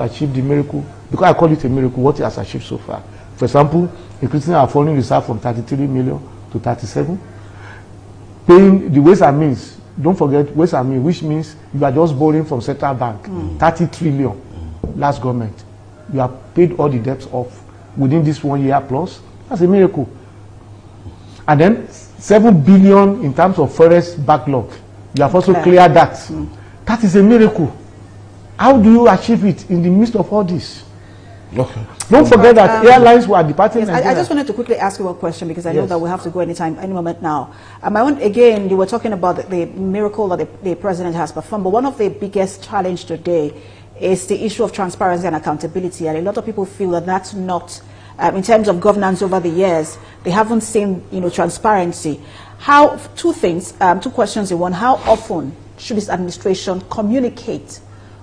achieved the miracle, because I call it a miracle, what he has achieved so far. For example, increasing our foreign reserve from 33 million to 37. Paying the ways and means. Don't forget ways and means, which means you are just borrowing from central bank, 30 trillion, last government. You have paid all the debts off within this 1 year plus. That's a miracle. And then 7 billion in terms of forest backlog. You have also cleared that. That is a miracle. How do you achieve it in the midst of all this? Okay. Don't forget that airlines were departing. Yes, I just wanted to quickly ask you a question, because I know that we have to go any moment now. I want, again, you were talking about the miracle that the president has performed, but one of the biggest challenge today is the issue of transparency and accountability, and a lot of people feel that that's not, in terms of governance over the years, they haven't seen, transparency. How, two questions in one. How often should this administration communicate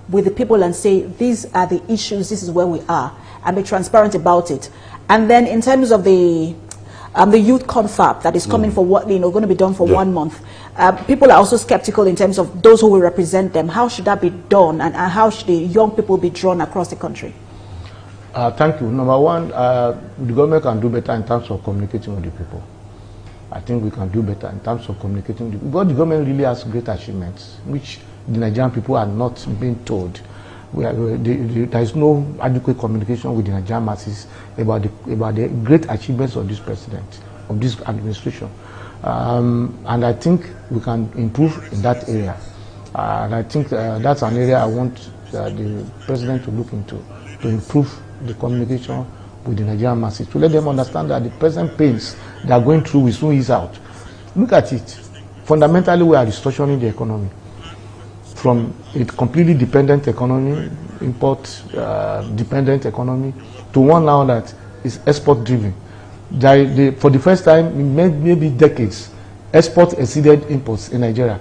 with the people and say, these are the issues, this is where we are, and be transparent about it? And then in terms of the youth confab that is coming for what, going to be done for 1 month, people are also skeptical in terms of those who will represent them. How should that be done, and how should the young people be drawn across the country? Thank you. Number one, the government can do better in terms of communicating with the people. I think we can do better in terms of communicating with the people. But the government really has great achievements, which the Nigerian people are not being told. There is no adequate communication with the Nigerian masses about the great achievements of this president, of this administration. And I think we can improve in that area. And I think that's an area I want the president to look into, to improve the communication with the Nigerian masses, to let them understand that the present pains they are going through will soon ease out. Look at it. Fundamentally, we are restructuring the economy from a completely dependent economy, import dependent economy, to one now that is export driven. For the first time in maybe decades, export exceeded imports in Nigeria.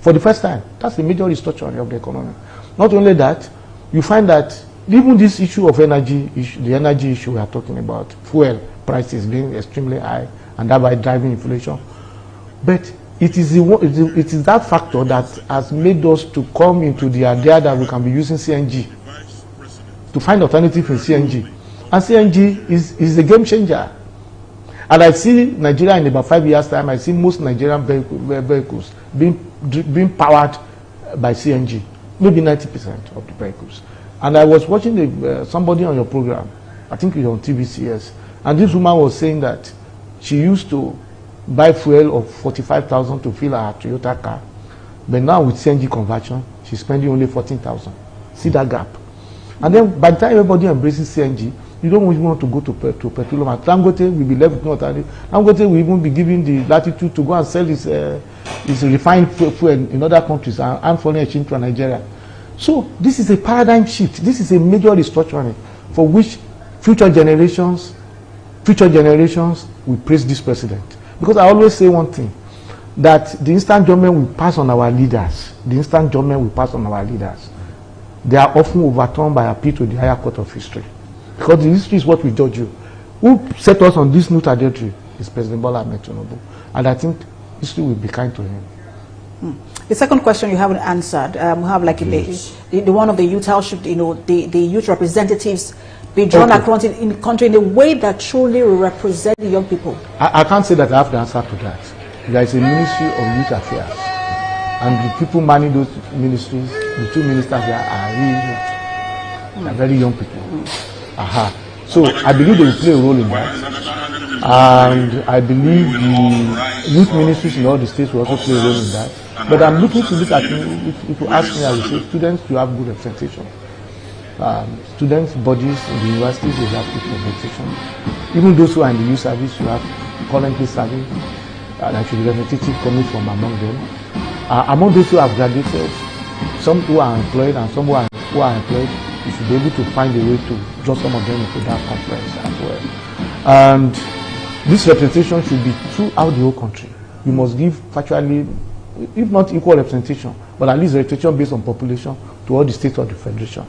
For the first time. That's a major restructuring of the economy. Not only that, you find that even this issue of energy, the energy issue we are talking about, fuel prices being extremely high and thereby driving inflation. But it is that factor that has made us to come into the idea that we can be using CNG, to find alternative in CNG. And CNG is a game changer. And I see Nigeria in about 5 years' time, I see most Nigerian vehicles being powered by CNG, maybe 90% of the vehicles. And I was watching somebody on your program, I think it's on TVC, yes, and this woman was saying that she used to buy fuel of 45,000 to fill her Toyota car, but now with CNG conversion, she's spending only 14,000. See that gap? And then by the time everybody embraces CNG, you don't even want to go to petroleum. And Dangote will be left with no alternative. Dangote will even be given the latitude to go and sell his refined fuel in other countries and foreign exchange to Nigeria. So this is a paradigm shift. This is a major restructuring for which future generations will praise this president. Because I always say one thing, that the instant judgment will pass on our leaders. The instant judgment will pass on our leaders. They are often overturned by appeal to the higher court of history. Because the history is what we judge you. Who set us on this new trajectory is President Bola Ahmed Tinubu. And I think history will be kind to him. The second question you haven't answered, we have like the one of the youth, how should the youth representatives be drawn across in the country in a way that truly will represent the young people? I can't say that I have the answer to that. There is a Ministry of Youth Affairs, and the people manning those ministries, the two ministers there are really they're very young people. So I believe they will play a role in that, and I believe the youth ministries in all the states will also play a role in that. But I'm looking to look at, if you ask me, I will say students to have good representation. Students, bodies in the universities will have good representation. Even those who are in the youth service, you have currently serving, there should be representative coming from among them. Among those who have graduated, some who are employed and some who are employed, you should be able to find a way to draw some of them into that conference as well. And this representation should be throughout the whole country. You must give virtually, if not equal representation, but at least representation based on population to all the states of the federation.